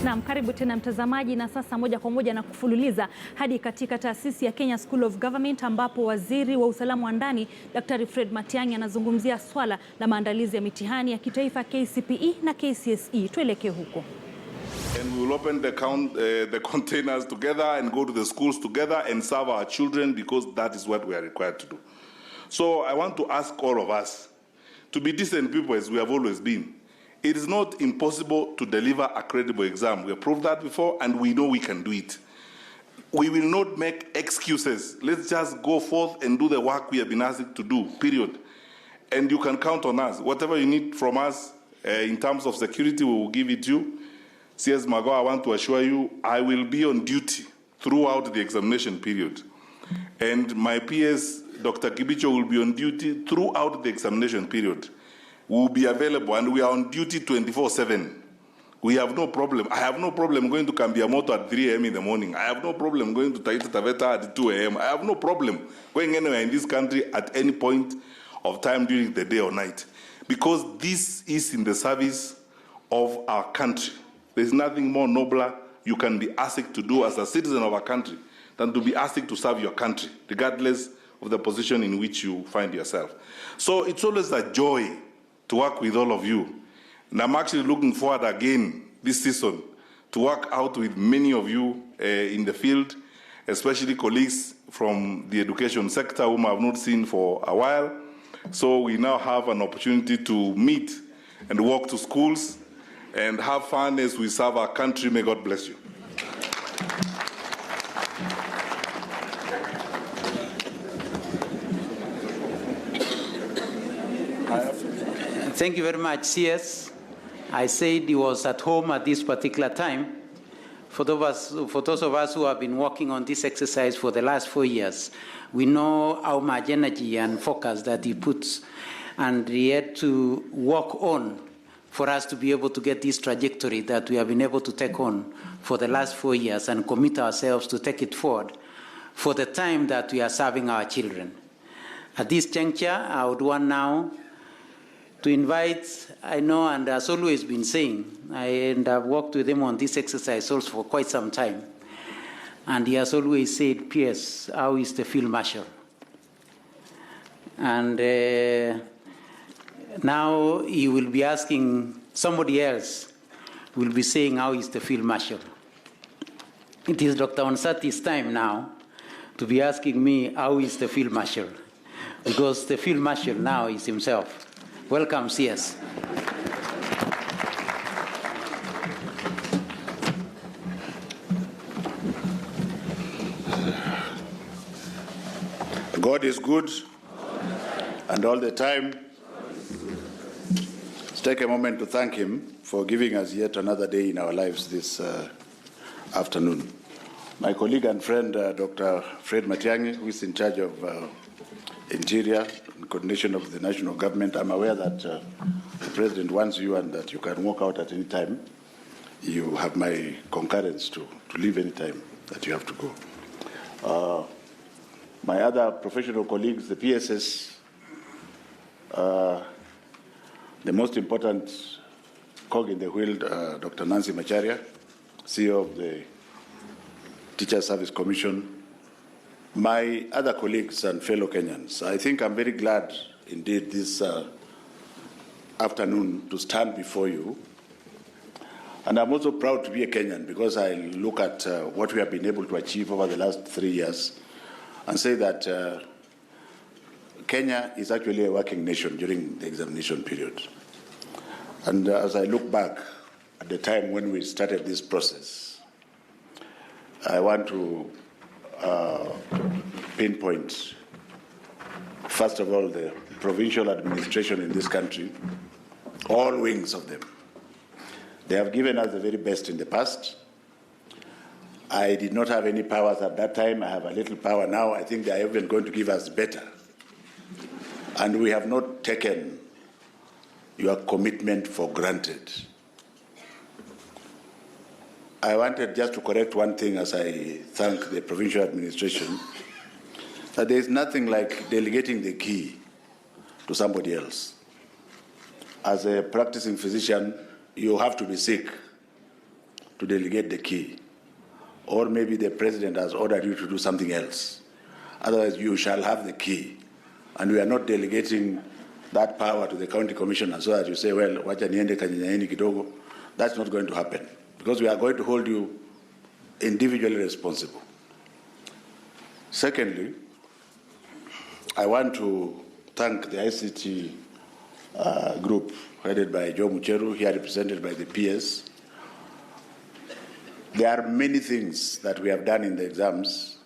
Naam, karibu tena mtazamaji, na sasa moja kwa moja na kufululiza hadi katika taasisi ya Kenya School of Government ambapo waziri wa usalama wa ndani Daktari Fred Matiang'i anazungumzia swala la maandalizi ya mitihani ya kitaifa KCPE na KCSE. Tuelekee huko. And we will open the containers together and go to the schools together and serve our children, because that is what we are required to do. So I want to ask all of us to be decent people as we have always been. It is not impossible to deliver a credible exam. We have proved that before, and we know we can do it. We will not make excuses. Let's just go forth and do the work we have been asked to do, period. And you can count on us. Whatever you need from us in terms of security, we will give it to you. CS Magoha, I want to assure you, I will be on duty throughout the examination period. And my PS, Dr. Kibicho, will be on duty throughout the examination period. We will be available, and we are on duty 24/7. We have no problem. I have no problem going to Kambiamoto at 3 a.m. in the morning. I have no problem going to Taita Taveta at 2 a.m. I have no problem going anywhere in this country at any point of time during the day or night, because this is in the service of our country. There's nothing more nobler you can be asked to do as a citizen of our country than to be asked to serve your country, regardless of the position in which you find yourself. So it's always a joy to work with all of you. And I'm actually looking forward again this season to work out with many of you in the field, especially colleagues from the education sector whom I have not seen for a while. So we now have an opportunity to meet and walk to schools and have fun as we serve our country. May God bless you. Thank you very much, CS. I said he was at home at this particular time. For those of us who have been working on this exercise for the last 4 years, we know how much energy and focus that he puts, and he had to work on for us to be able to get this trajectory that we have been able to take on for the last 4 years and commit ourselves to take it forward for the time that we are serving our children. At this juncture, I would want now to invite, I know, and has always been saying, and I've worked with him on this exercise also for quite some time, and he has always said, PS, how is the field marshal? And now he will be asking somebody else, will be saying, how is the field marshal? It is Dr. Onsati's time now to be asking me, how is the field marshal? Because the field marshal now is himself. Welcome, CS. God is good, and all the time. Let's take a moment to thank him for giving us yet another day in our lives this afternoon. My colleague and friend, Dr. Fred Matiang'i, who is in charge of Interior and coordination of the national government. I'm aware that the President wants you and that you can walk out at any time. You have my concurrence to leave any time that you have to go. My other professional colleagues, the PSS, the most important cog in the wheel, Dr. Nancy Macharia, CEO of the Teacher Service Commission, my other colleagues and fellow Kenyans, I think I'm very glad indeed this afternoon to stand before you. And I'm also proud to be a Kenyan, because I look at what we have been able to achieve over the last 3 years and say that Kenya is actually a working nation during the examination period. And as I look back at the time when we started this process, I want to pinpoint, first of all, the provincial administration in this country, all wings of them. They have given us the very best in the past. I did not have any powers at that time. I have a little power now. I think they are even going to give us better. And we have not taken your commitment for granted. I wanted just to correct one thing as I thank the provincial administration, that there is nothing like delegating the key to somebody else. As a practicing physician, you have to be sick to delegate the key. Or maybe the president has ordered you to do something else. Otherwise, you shall have the key. And we are not delegating that power to the county commissioner so that you say, well, wacha niende kanyanyaini kidogo. That's not going to happen, because we are going to hold you individually responsible. Secondly, I want to thank the ICT group headed by Joe Mucheru, here represented by the PS. There are many things that we have done in the exams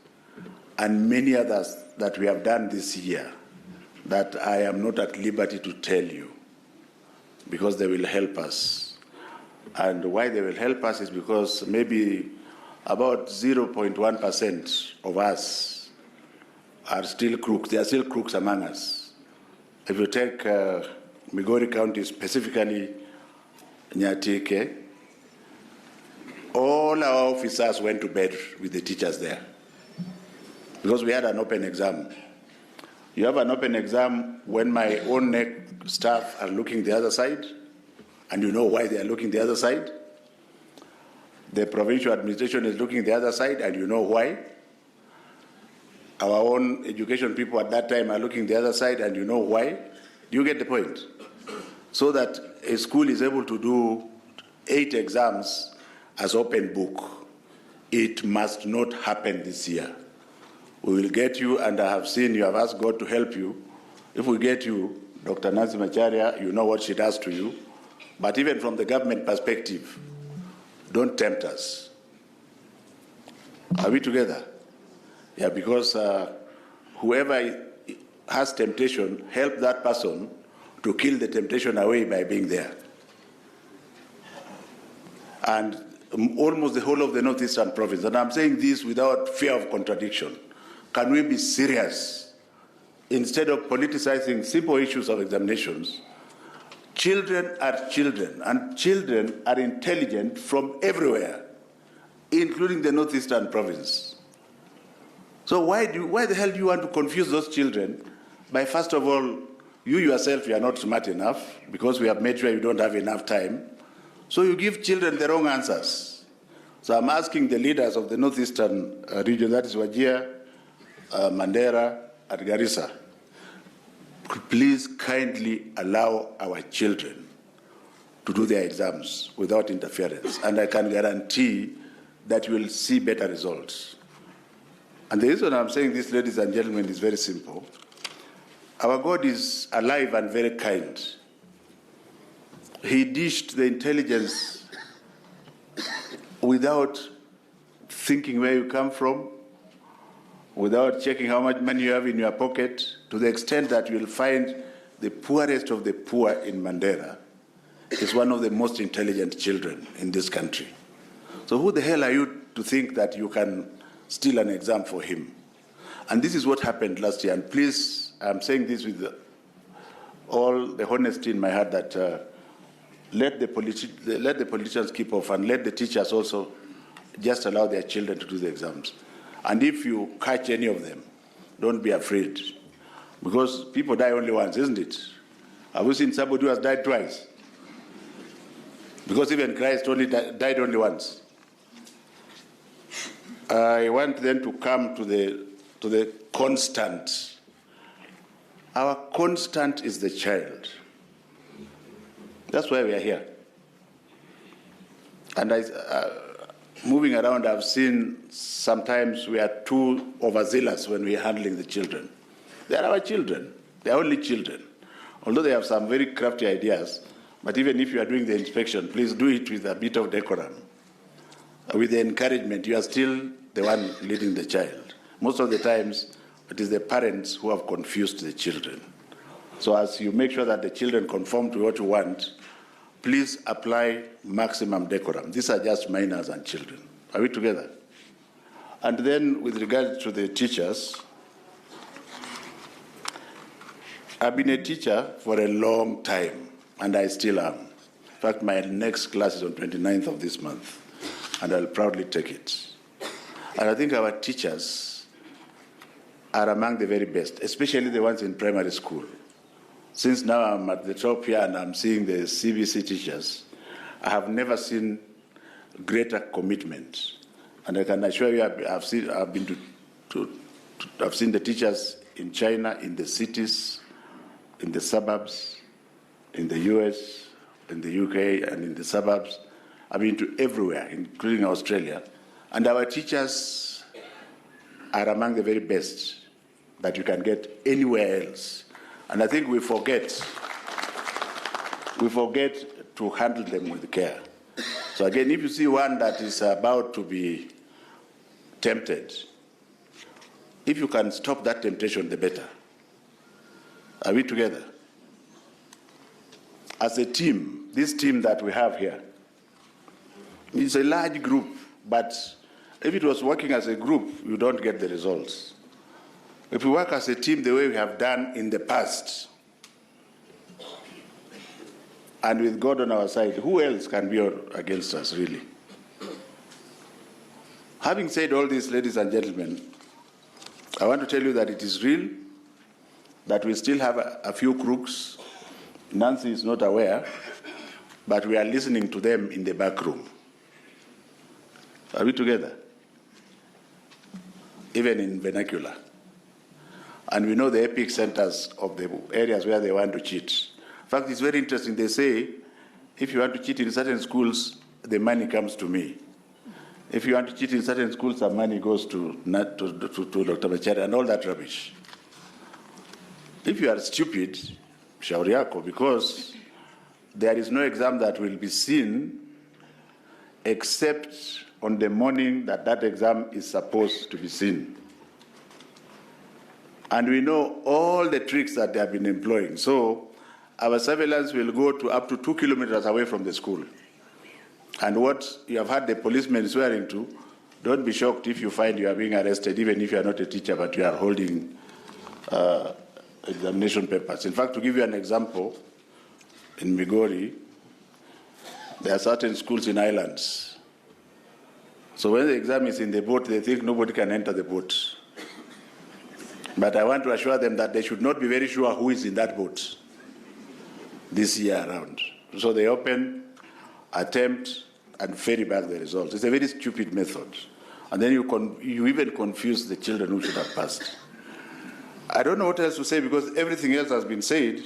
and many others that we have done this year that I am not at liberty to tell you, because they will help us. And why they will help us is because maybe about 0.1% of us are still crooks. There are still crooks among us. If you take Migori County, specifically Nyatike, all our officers went to bed with the teachers there because we had an open exam. You have an open exam when my own staff are looking the other side, and you know why they are looking the other side. The provincial administration is looking the other side, and you know why. Our own education people at that time are looking the other side, and you know why. Do you get the point? So that a school is able to do 8 exams as open book. It must not happen this year. We will get you, and I have seen you have asked God to help you. If we get you, Dr. Nancy Macharia, you know what she does to you. But even from the government perspective, don't tempt us. Are we together? Yeah, because whoever has temptation, help that person to kill the temptation away by being there. And almost the whole of the northeastern province, and I'm saying this without fear of contradiction, can we be serious? Instead of politicizing simple issues of examinations, children are children, and children are intelligent from everywhere, including the northeastern province. So why the hell do you want to confuse those children by, first of all, you yourself, you are not smart enough because we have made sure you don't have enough time. So you give children the wrong answers. So I'm asking the leaders of the northeastern region, that is Wajir, Mandera, and Garissa, please kindly allow our children to do their exams without interference. And I can guarantee that you will see better results. And the reason I'm saying this, ladies and gentlemen, is very simple. Our God is alive and very kind. He dished the intelligence without thinking where you come from, without checking how much money you have in your pocket, to the extent that you will find the poorest of the poor in Mandera is one of the most intelligent children in this country. So who the hell are you to think that you can steal an exam for him? And this is what happened last year. And please, I'm saying this with all the honesty in my heart, that let the politicians keep off, and let the teachers also just allow their children to do the exams. And if you catch any of them, don't be afraid. Because people die only once, isn't it? Have you seen somebody who has died twice? Because even Christ died only once. I want then to come to the constant. Our constant is the child. That's why we are here. And moving around, I've seen sometimes we are too overzealous when we are handling the children. They are our children. They are only children. Although they have some very crafty ideas, but even if you are doing the inspection, please do it with a bit of decorum. With the encouragement, you are still the one leading the child. Most of the times, it is the parents who have confused the children. So as you make sure that the children conform to what you want, please apply maximum decorum. These are just minors and children. Are we together? And then with regard to the teachers, I've been a teacher for a long time, and I still am. In fact, my next class is on 29th of this month, and I'll proudly take it. And I think our teachers are among the very best, especially the ones in primary school. Since now I'm at the top here and I'm seeing the CBC teachers, I have never seen greater commitment. And I can assure you, I've seen the teachers in China, in the cities, in the suburbs, in the US, in the UK, and in the suburbs. I've been to everywhere, including Australia. And our teachers are among the very best that you can get anywhere else. And I think we forget to handle them with care. So again, if you see one that is about to be tempted, if you can stop that temptation, the better. Are we together? As a team, this team that we have here, it's a large group, but if it was working as a group, you don't get the results. If we work as a team the way we have done in the past, and with God on our side, who else can be against us, really? Having said all this, ladies and gentlemen, I want to tell you that it is real, that we still have a few crooks. Nancy is not aware, but we are listening to them in the back room. Are we together? Even in vernacular. And we know the epic centers of the areas where they want to cheat. In fact, it's very interesting. They say, if you want to cheat in certain schools, the money comes to me. If you want to cheat in certain schools, the money goes to Dr. Machari and all that rubbish. If you are stupid, shauri yako, because there is no exam that will be seen except on the morning that that exam is supposed to be seen. And we know all the tricks that they have been employing. So our surveillance will go to up to 2 kilometers away from the school. And what you have had the policemen swearing to, don't be shocked if you find you are being arrested, even if you are not a teacher, but you are holding examination papers. In fact, to give you an example, in Migori, there are certain schools in islands. So when the exam is in the boat, they think nobody can enter the boat. But I want to assure them that they should not be very sure who is in that boat this year around. So they open, attempt, and ferry back the results. It's a very stupid method. And then you even confuse the children who should have passed. I don't know what else to say because everything else has been said,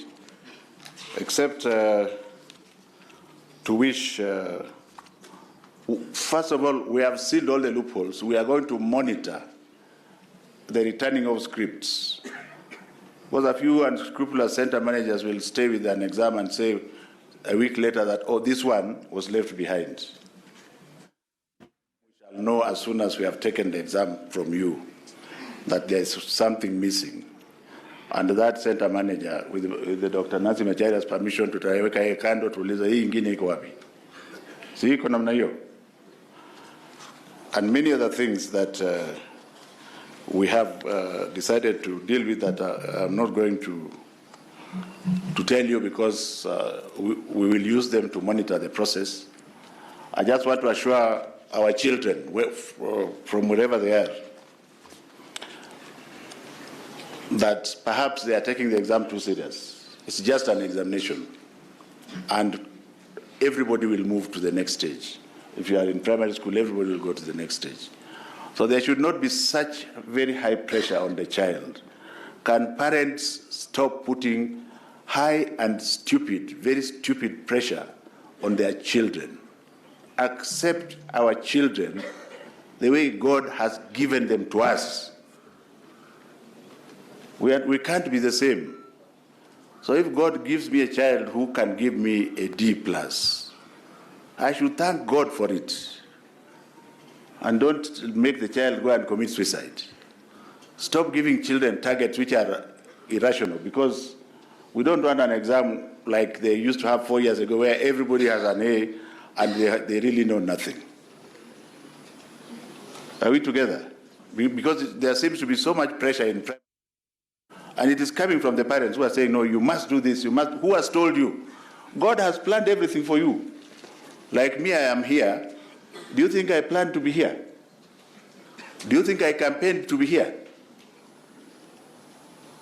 except to wish, first of all, we have sealed all the loopholes. We are going to monitor the returning of scripts. Because a few unscrupulous center managers will stay with an exam and say a week later that, oh, this one was left behind. We shall know as soon as we have taken the exam from you that there is something missing. And that center manager, with the Dr. Nancy Machari's permission, to tutaweka yeye kando tuulize hii ingine iko wapi. Si iko namna hiyo. And many other things that we have decided to deal with that I'm not going to tell you because we will use them to monitor the process. I just want to assure our children, from wherever they are, that perhaps they are taking the exam too serious. It's just an examination. And everybody will move to the next stage. If you are in primary school, everybody will go to the next stage. So there should not be such very high pressure on the child. Can parents stop putting high and stupid, very stupid pressure on their children? Accept our children the way God has given them to us. We can't be the same. So if God gives me a child who can give me a D+, I should thank God for it. And don't make the child go and commit suicide. Stop giving children targets which are irrational, because we don't want an exam like they used to have 4 years ago where everybody has an A and they really know nothing. Are we together? Because there seems to be so much pressure in primary. And it is coming from the parents who are saying, no, you must do this, you must. Who has told you? God has planned everything for you. Like me, I am here. Do you think I planned to be here? Do you think I campaigned to be here?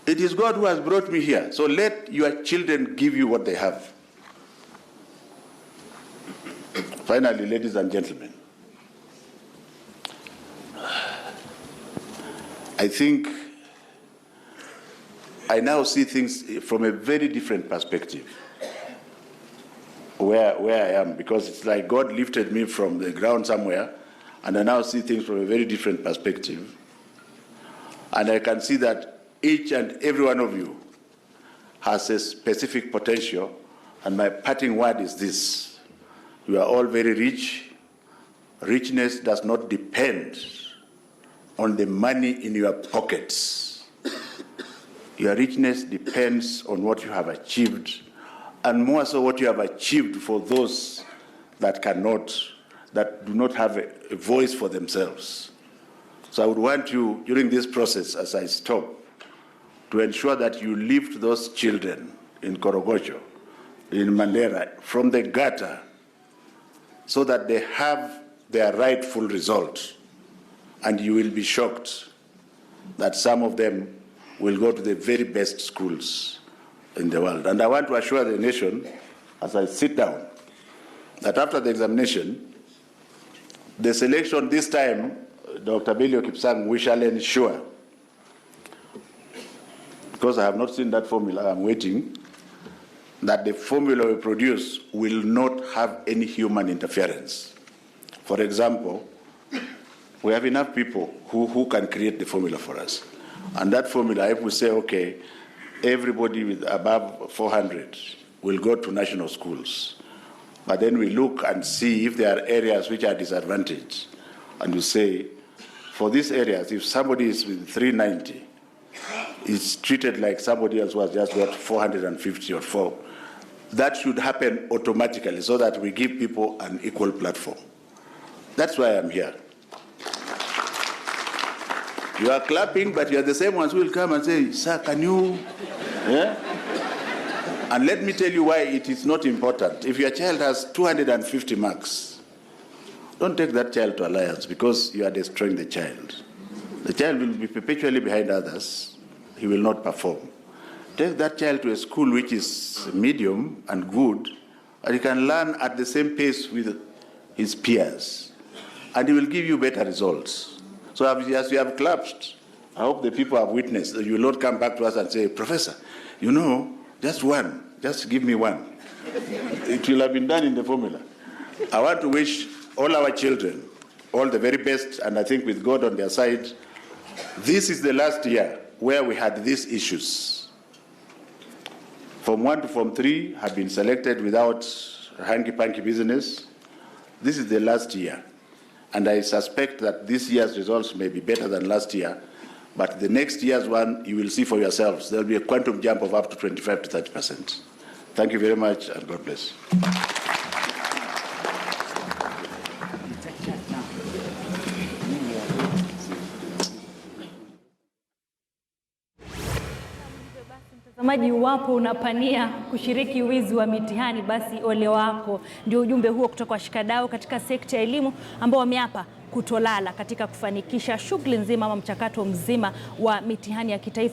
It is God who has brought me here. So let your children give you what they have. Finally, ladies and gentlemen, I think I now see things from a very different perspective where I am, because it's like God lifted me from the ground somewhere, and I now see things from a very different perspective. And I can see that each and every one of you has a specific potential, and my parting word is this: you are all very rich. Richness does not depend on the money in your pockets. Your richness depends on what you have achieved, and more so what you have achieved for those that do not have a voice for themselves. So I would want you, during this process, as I stop, to ensure that you lift those children in Korogocho, in Mandera, from the gutter, so that they have their rightful result. And you will be shocked that some of them will go to the very best schools in the world. And I want to assure the nation, as I sit down, that after the examination, the selection this time, Dr. Belio Kipsang, we shall ensure, because I have not seen that formula, I'm waiting, that the formula we produce will not have any human interference. For example, we have enough people who can create the formula for us. And that formula, if we say, okay, everybody with above 400 will go to national schools, but then we look and see if there are areas which are disadvantaged, and we say, for these areas, if somebody is with 390, is treated like somebody else who has just got 450 or 4. That should happen automatically so that we give people an equal platform. That's why I'm here. You are clapping, but you are the same ones who will come and say, sir, can you? Yeah? And let me tell you why it is not important. If your child has 250 marks, don't take that child to Alliance, because you are destroying the child. The child will be perpetually behind others. He will not perform. Take that child to a school which is medium and good, and he can learn at the same pace with his peers, and he will give you better results. So as you have clapped, I hope the people have witnessed. You will not come back to us and say, Professor, you know, just give me one. It will have been done in the formula. I want to wish all our children all the very best, and I think with God on their side, this is the last year where we had these issues. Form 1 to Form 3 have been selected without hanky-panky business. This is the last year. And I suspect that this year's results may be better than last year, but the next year's one, you will see for yourselves. There will be a quantum jump of up to 25 to 30%. Thank you very much, and God bless. Mtazamaji, iwapo unapania kushiriki wizi wa mitihani, basi ole wako. Ndio ujumbe huo kutoka washikadau katika sekta ya elimu ambao wameapa kutolala katika kufanikisha shughuli nzima ama mchakato mzima wa mitihani ya kitaifa.